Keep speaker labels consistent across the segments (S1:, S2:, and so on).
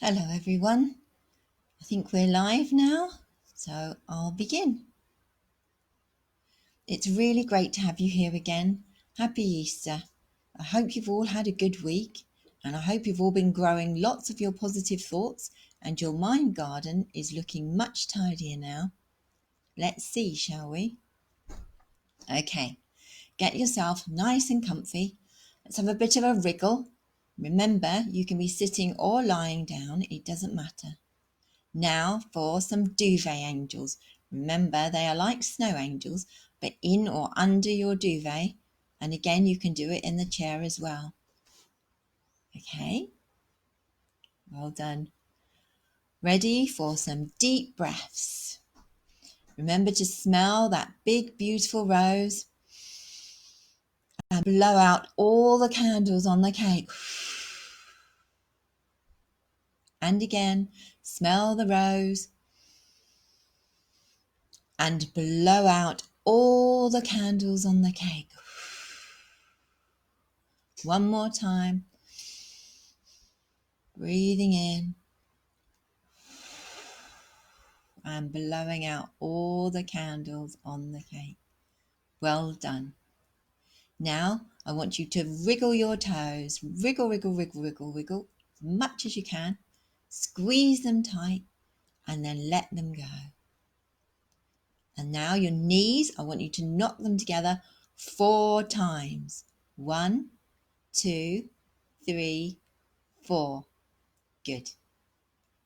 S1: Hello everyone, I think we're live now, so I'll begin. It's really great to have you here again. Happy Easter. I hope you've all had a good week and I hope you've all been growing lots of your positive thoughts and your mind garden is looking much tidier now. Let's see, shall we? Okay, get yourself nice and comfy. Let's have a bit of a wriggle. Remember, you can be sitting or lying down, it doesn't matter. Now for some duvet angels. Remember, they are like snow angels, but in or under your duvet. And again, you can do it in the chair as well. Okay, well done. Ready for some deep breaths. Remember to smell that big, beautiful rose and blow out all the candles on the cake. And again, smell the rose and blow out all the candles on the cake. One more time. Breathing in and blowing out all the candles on the cake. Well done. Now I want you to wriggle your toes. Wriggle, wriggle, wriggle, wriggle, wriggle as much as you can. Squeeze them tight and then let them go. And now your knees, I want you to knock them together 4 times. 1, 2, 3, 4. Good.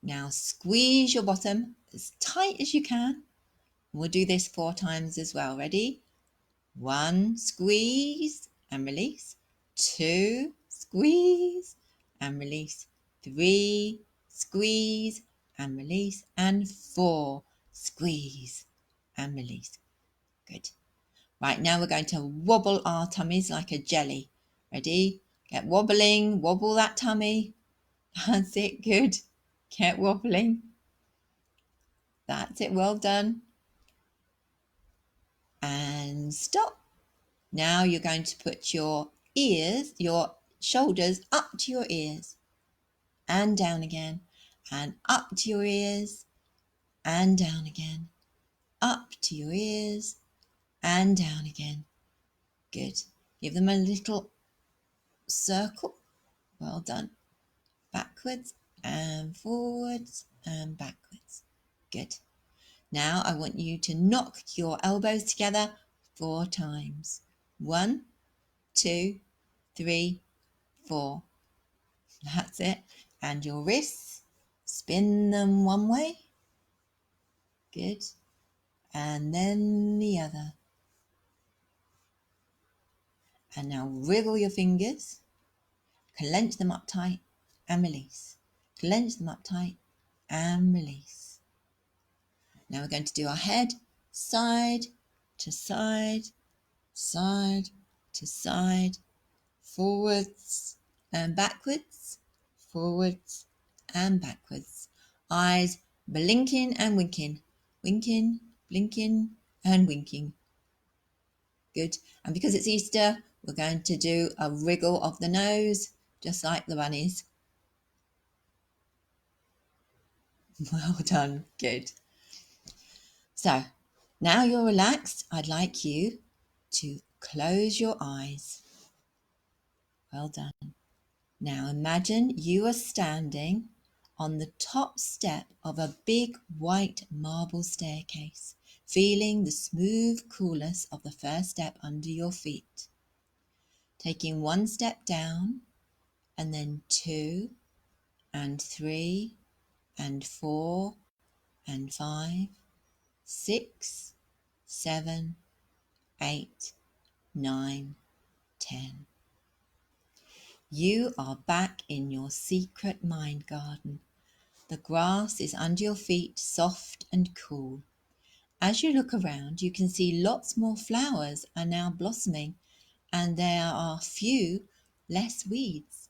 S1: Now squeeze your bottom as tight as you can. We'll do this 4 times as well. Ready? 1, squeeze and release. 2, squeeze and release. 3, squeeze and release. And 4, squeeze and release. Good. Right, now we're going to wobble our tummies like a jelly. Ready? Get wobbling, wobble that tummy. That's it, good. Get wobbling. That's it, well done. And stop. Now you're going to put your ears, your shoulders up to your ears and down again, and up to your ears and down again, up to your ears and down again. Good. Give them a little circle. Well done. Backwards and forwards and backwards. Good. Now I want you to knock your elbows together 4 times. 1, 2, 3, 4. That's it. And your wrists, spin them one way. Good. And then the other. And now wriggle your fingers. Clench them up tight and release. Clench them up tight and release. Now we're going to do our head side to side, side to side, forwards and backwards, forwards and backwards. Eyes blinking and winking, winking, blinking and winking. Good. And because it's Easter, we're going to do a wriggle of the nose, just like the bunnies. Well done. Good. So now you're relaxed, I'd like you to close your eyes. Well done. Now imagine you are standing on the top step of a big white marble staircase, feeling the smooth coolness of the first step under your feet. Taking 1 step down, and then 2 and 3 and 4 and 5, 6, 7, 8, 9, 10. You are back in your secret mind garden. The grass is under your feet, soft and cool. As you look around, you can see lots more flowers are now blossoming, and there are few less weeds.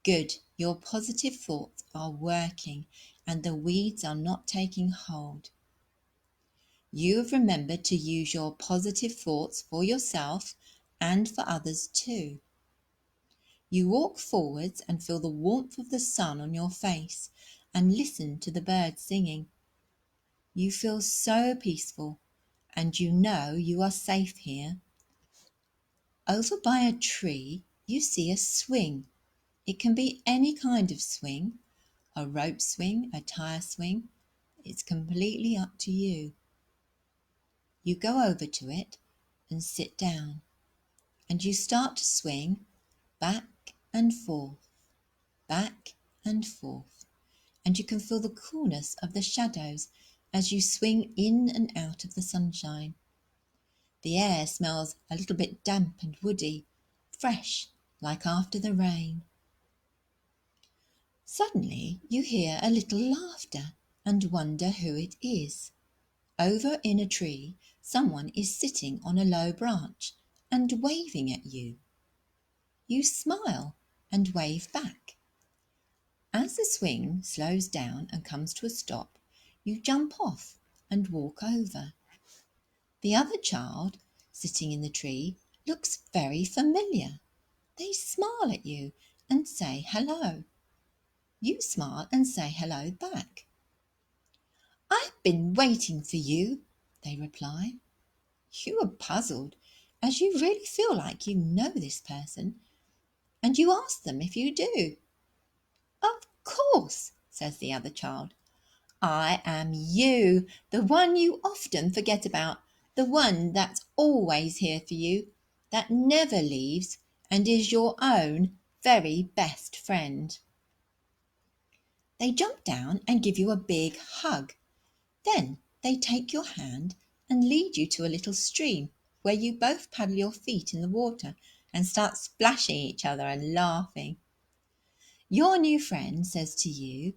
S1: Good, your positive thoughts are working, and the weeds are not taking hold. You have remembered to use your positive thoughts for yourself and for others too. You walk forwards and feel the warmth of the sun on your face and listen to the birds singing. You feel so peaceful and you know you are safe here. Over by a tree, you see a swing. It can be any kind of swing, a rope swing, a tire swing. It's completely up to you. You go over to it and sit down, and you start to swing back and forth, back and forth, and you can feel the coolness of the shadows as you swing in and out of the sunshine. The air smells a little bit damp and woody, fresh, like after the rain. Suddenly you hear a little laughter and wonder who it is. Over in a tree, someone is sitting on a low branch and waving at you. You smile and wave back. As the swing slows down and comes to a stop, you jump off and walk over. The other child, sitting in the tree, looks very familiar. They smile at you and say hello. You smile and say hello back. "I've been waiting for you," they reply. You are puzzled, as you really feel like you know this person, and you ask them if you do. "Of course," says the other child. "I am you, the one you often forget about, the one that's always here for you, that never leaves and is your own very best friend." They jump down and give you a big hug. Then they take your hand and lead you to a little stream where you both paddle your feet in the water and start splashing each other and laughing. Your new friend says to you,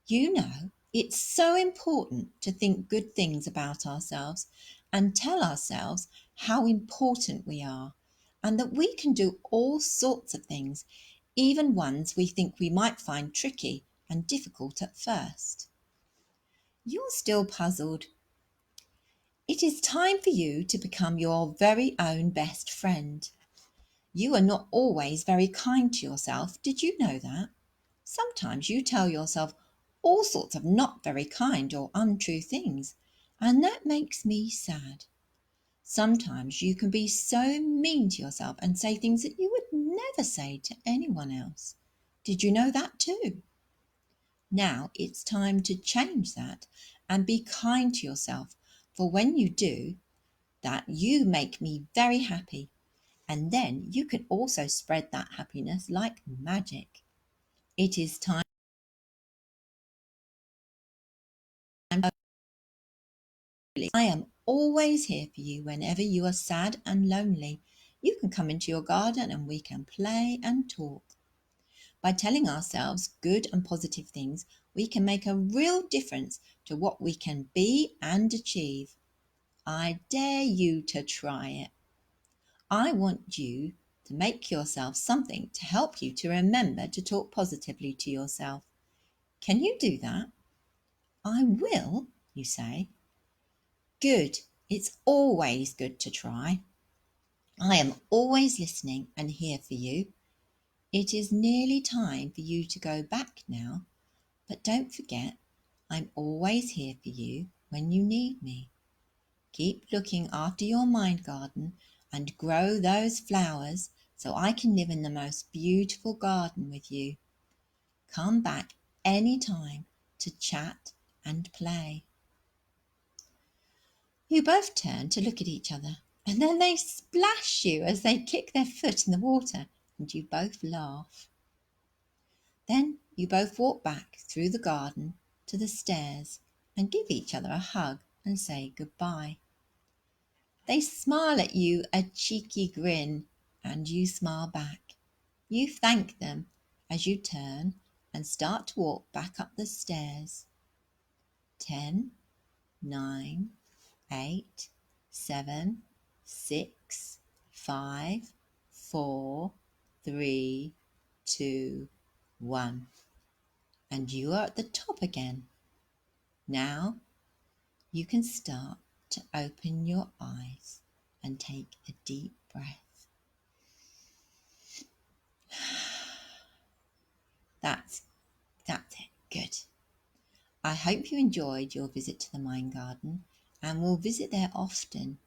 S1: "You know, it's so important to think good things about ourselves and tell ourselves how important we are and that we can do all sorts of things, even ones we think we might find tricky and difficult at first." You're still puzzled. It is time for you to become your very own best friend. You are not always very kind to yourself. Did you know that? Sometimes you tell yourself all sorts of not very kind or untrue things, and that makes me sad. Sometimes you can be so mean to yourself and say things that you would never say to anyone else. Did you know that too? Now it's time to change that and be kind to yourself, for when you do that, you make me very happy, and then you can also spread that happiness like magic. It is time. I am always here for you whenever you are sad and lonely. You can come into your garden and we can play and talk. By telling ourselves good and positive things, we can make a real difference to what we can be and achieve. I dare you to try it. I want you to make yourself something to help you to remember to talk positively to yourself. Can you do that? "I will," you say. Good. It's always good to try. I am always listening and here for you. It is nearly time for you to go back now, but don't forget, I'm always here for you when you need me. Keep looking after your mind garden and grow those flowers so I can live in the most beautiful garden with you. Come back any time to chat and play. You both turn to look at each other, and then they splash you as they kick their foot in the water, and you both laugh. Then you both walk back through the garden to the stairs and give each other a hug and say goodbye. They smile at you a cheeky grin, and you smile back. You thank them as you turn and start to walk back up the stairs. 10, 9, 8, 7, 6, 5, 4, 3, 2, 1. And you are at the top again. Now you can start to open your eyes and take a deep breath. That's it. Good. I hope you enjoyed your visit to the Mind Garden and will visit there often.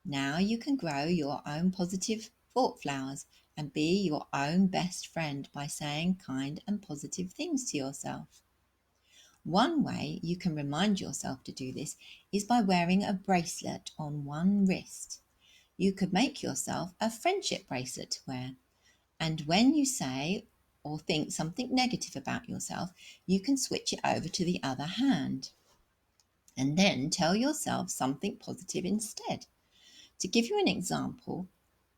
S1: Now you can grow your own positive thought flowers and be your own best friend by saying kind and positive things to yourself. One way you can remind yourself to do this is by wearing a bracelet on one wrist. You could make yourself a friendship bracelet to wear, and when you say or think something negative about yourself, you can switch it over to the other hand and then tell yourself something positive instead. To give you an example,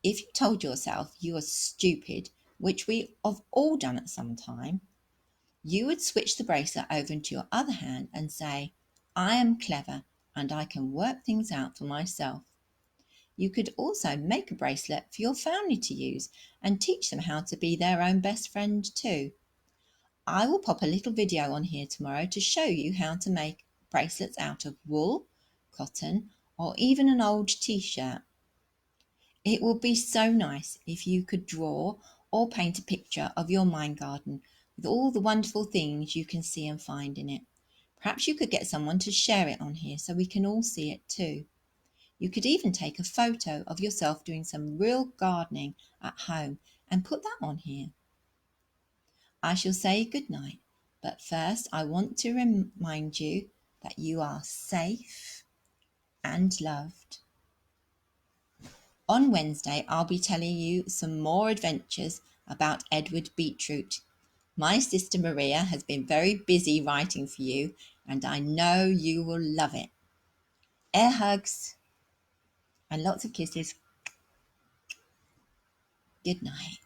S1: if you told yourself you are stupid, which we have all done at some time, you would switch the bracelet over into your other hand and say, I am clever and I can work things out for myself. You could also make a bracelet for your family to use and teach them how to be their own best friend too. I will pop a little video on here tomorrow to show you how to make bracelets out of wool, cotton, or even an old t-shirt. It would be so nice if you could draw or paint a picture of your mind garden with all the wonderful things you can see and find in it. Perhaps you could get someone to share it on here so we can all see it too. You could even take a photo of yourself doing some real gardening at home and put that on here. I shall say good night, but first I want to remind you that you are safe and loved. On Wednesday, I'll be telling you some more adventures about Edward Beetroot. My sister Maria has been very busy writing for you, and I know you will love it. Air hugs and lots of kisses. Good night.